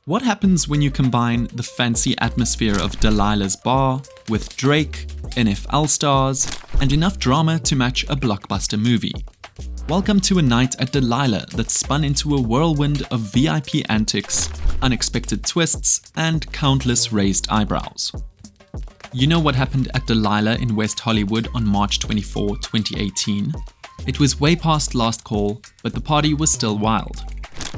What happens when you combine the fancy atmosphere of Delilah's Bar with Drake, NFL stars, and enough drama to match a blockbuster movie? Welcome to a night at Delilah that spun into a whirlwind of VIP antics, unexpected twists, and countless raised eyebrows. You know what happened at Delilah in West Hollywood on March 24, 2018? It was way past last call, but the party was still wild.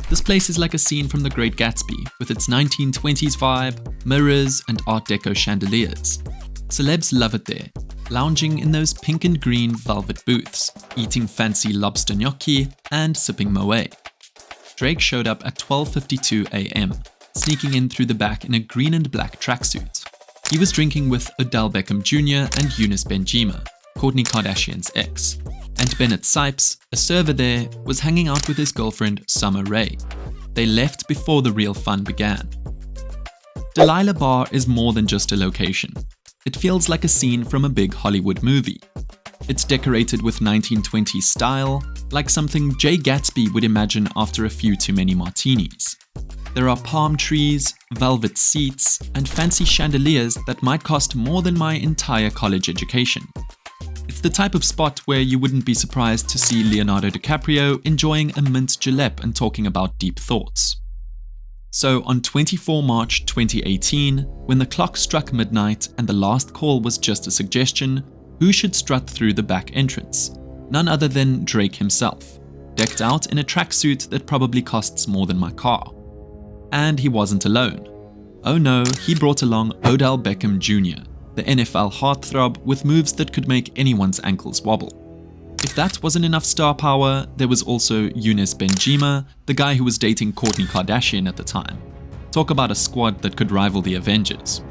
This place is like a scene from The Great Gatsby, with its 1920s vibe, mirrors, and Art Deco chandeliers. Celebs love it there, lounging in those pink and green velvet booths, eating fancy lobster gnocchi, and sipping Moet. Drake showed up at 12:52 a.m., sneaking in through the back in a green and black tracksuit. He was drinking with Odell Beckham Jr. and Eunice Benjima, Kourtney Kardashian's ex. And Bennett Sipes, a server there, was hanging out with his girlfriend Summer Rae. They left before the real fun began. Delilah Bar is more than just a location. It feels like a scene from a big Hollywood movie. It's decorated with 1920s style, like something Jay Gatsby would imagine after a few too many martinis. There are palm trees, velvet seats, and fancy chandeliers that might cost more than my entire college education. It's the type of spot where you wouldn't be surprised to see Leonardo DiCaprio enjoying a mint julep and talking about deep thoughts. So on 24 March 2018, when the clock struck midnight and the last call was just a suggestion, who should strut through the back entrance? None other than Drake himself, decked out in a tracksuit that probably costs more than my car. And he wasn't alone. Oh no, he brought along Odell Beckham Jr., the NFL heartthrob with moves that could make anyone's ankles wobble. If that wasn't enough star power, there was also Eunice Benjima, the guy who was dating Kourtney Kardashian at the time. Talk about a squad that could rival the Avengers.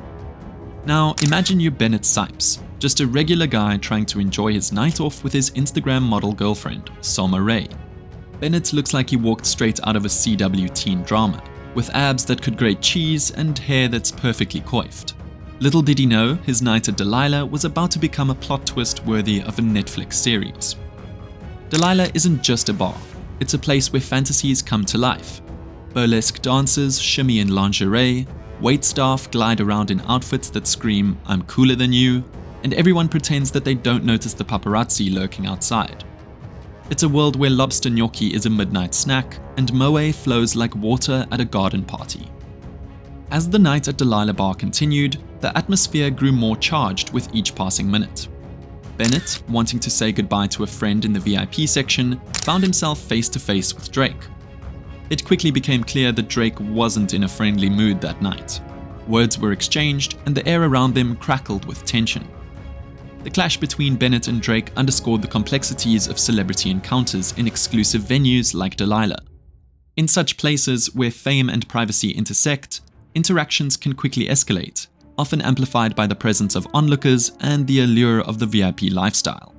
Now imagine you're Bennett Sipes, just a regular guy trying to enjoy his night off with his Instagram model girlfriend, Summer Rae. Bennett looks like he walked straight out of a CW teen drama, with abs that could grate cheese and hair that's perfectly coiffed. Little did he know, his night at Delilah was about to become a plot twist worthy of a Netflix series. Delilah isn't just a bar, it's a place where fantasies come to life. Burlesque dancers shimmy in lingerie, waitstaff glide around in outfits that scream, "I'm cooler than you," and everyone pretends that they don't notice the paparazzi lurking outside. It's a world where lobster gnocchi is a midnight snack, and Moet flows like water at a garden party. As the night at Delilah Bar continued, the atmosphere grew more charged with each passing minute. Bennett, wanting to say goodbye to a friend in the VIP section, found himself face to face with Drake. It quickly became clear that Drake wasn't in a friendly mood that night. Words were exchanged, and the air around them crackled with tension. The clash between Bennett and Drake underscored the complexities of celebrity encounters in exclusive venues like Delilah. In such places where fame and privacy intersect, interactions can quickly escalate, often amplified by the presence of onlookers and the allure of the VIP lifestyle.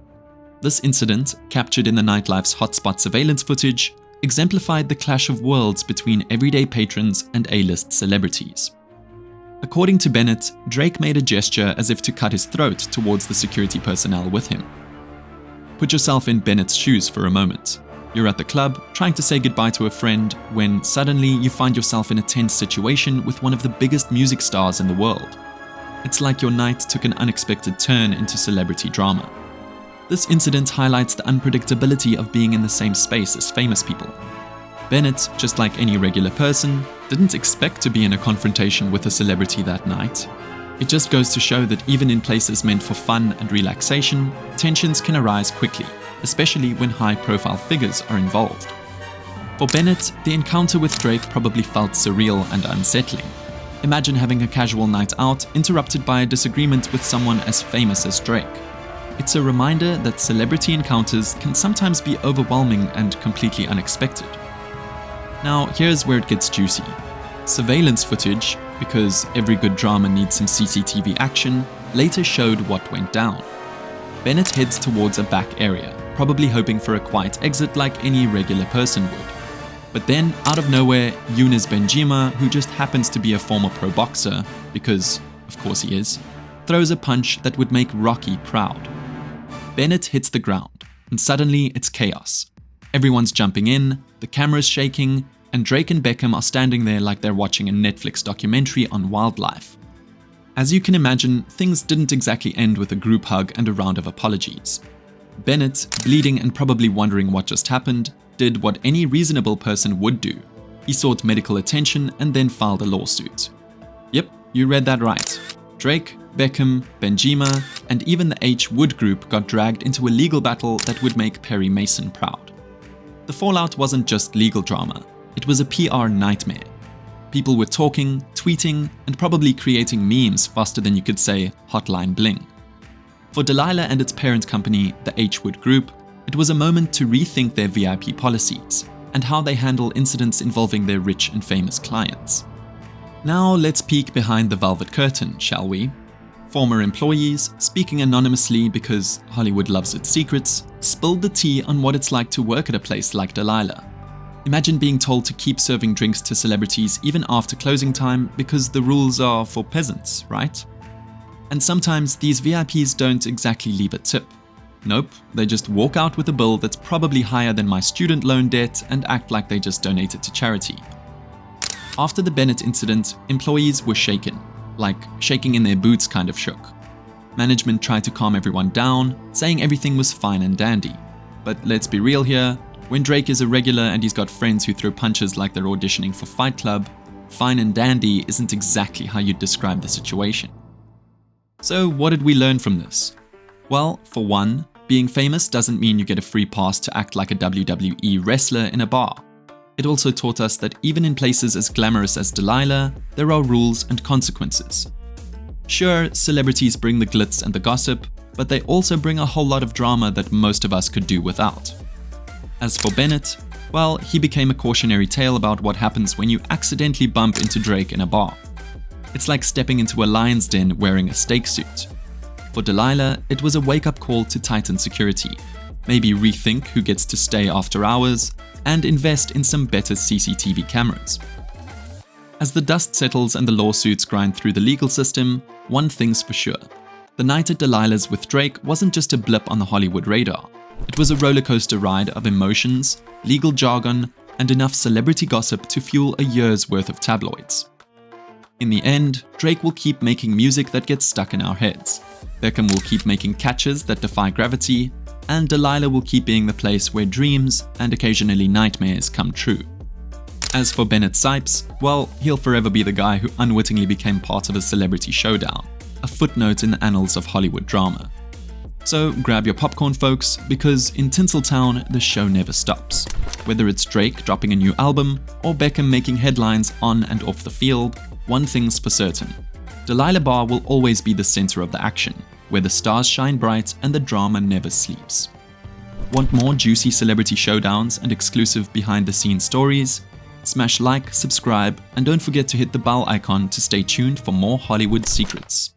This incident, captured in the nightlife's hotspot surveillance footage, exemplified the clash of worlds between everyday patrons and A-list celebrities. According to Bennett, Drake made a gesture as if to cut his throat towards the security personnel with him. Put yourself in Bennett's shoes for a moment. You're at the club, trying to say goodbye to a friend, when suddenly you find yourself in a tense situation with one of the biggest music stars in the world. It's like your night took an unexpected turn into celebrity drama. This incident highlights the unpredictability of being in the same space as famous people. Bennett, just like any regular person, didn't expect to be in a confrontation with a celebrity that night. It just goes to show that even in places meant for fun and relaxation, tensions can arise quickly, especially when high-profile figures are involved. For Bennett, the encounter with Drake probably felt surreal and unsettling. Imagine having a casual night out interrupted by a disagreement with someone as famous as Drake. It's a reminder that celebrity encounters can sometimes be overwhelming and completely unexpected. Now, here's where it gets juicy. Surveillance footage, because every good drama needs some CCTV action, later showed what went down. Bennett heads towards a back area, probably hoping for a quiet exit like any regular person would. But then, out of nowhere, Eunice Benjima, who just happens to be a former pro boxer, because, of course he is, throws a punch that would make Rocky proud. Bennett hits the ground, and suddenly it's chaos. Everyone's jumping in, the camera's shaking, and Drake and Beckham are standing there like they're watching a Netflix documentary on wildlife. As you can imagine, things didn't exactly end with a group hug and a round of apologies. Bennett, bleeding and probably wondering what just happened, did what any reasonable person would do. He sought medical attention and then filed a lawsuit. Yep, you read that right. Drake, Beckham, Benjima, and even the H. Wood group got dragged into a legal battle that would make Perry Mason proud. The fallout wasn't just legal drama, it was a PR nightmare. People were talking, tweeting, and probably creating memes faster than you could say hotline bling. For Delilah and its parent company, the H. Wood Group, it was a moment to rethink their VIP policies and how they handle incidents involving their rich and famous clients. Now let's peek behind the velvet curtain, shall we? Former employees, speaking anonymously because Hollywood loves its secrets, spilled the tea on what it's like to work at a place like Delilah. Imagine being told to keep serving drinks to celebrities even after closing time because the rules are for peasants, right? And sometimes these VIPs don't exactly leave a tip. Nope, they just walk out with a bill that's probably higher than my student loan debt and act like they just donated to charity. After the Bennett incident, employees were shaken, like shaking in their boots kind of shook. Management tried to calm everyone down, saying everything was fine and dandy. But let's be real here, when Drake is a regular and he's got friends who throw punches like they're auditioning for Fight Club, fine and dandy isn't exactly how you'd describe the situation. So what did we learn from this? Well, for one, being famous doesn't mean you get a free pass to act like a WWE wrestler in a bar. It also taught us that even in places as glamorous as Delilah, there are rules and consequences. Sure, celebrities bring the glitz and the gossip, but they also bring a whole lot of drama that most of us could do without. As for Bennett, well, he became a cautionary tale about what happens when you accidentally bump into Drake in a bar. It's like stepping into a lion's den wearing a steak suit. For Delilah, it was a wake-up call to tighten security, maybe rethink who gets to stay after hours, and invest in some better CCTV cameras. As the dust settles and the lawsuits grind through the legal system, one thing's for sure. The night at Delilah's with Drake wasn't just a blip on the Hollywood radar. It was a rollercoaster ride of emotions, legal jargon, and enough celebrity gossip to fuel a year's worth of tabloids. In the end, Drake will keep making music that gets stuck in our heads. Beckham will keep making catches that defy gravity, and Delilah will keep being the place where dreams and occasionally nightmares come true. As for Bennett Sipes, well, he'll forever be the guy who unwittingly became part of a celebrity showdown, a footnote in the annals of Hollywood drama. So grab your popcorn, folks, because in Tinseltown, the show never stops. Whether it's Drake dropping a new album or Beckham making headlines on and off the field, one thing's for certain. Delilah Bar will always be the center of the action, where the stars shine bright and the drama never sleeps. Want more juicy celebrity showdowns and exclusive behind-the-scenes stories? Smash like, subscribe, and don't forget to hit the bell icon to stay tuned for more Hollywood secrets.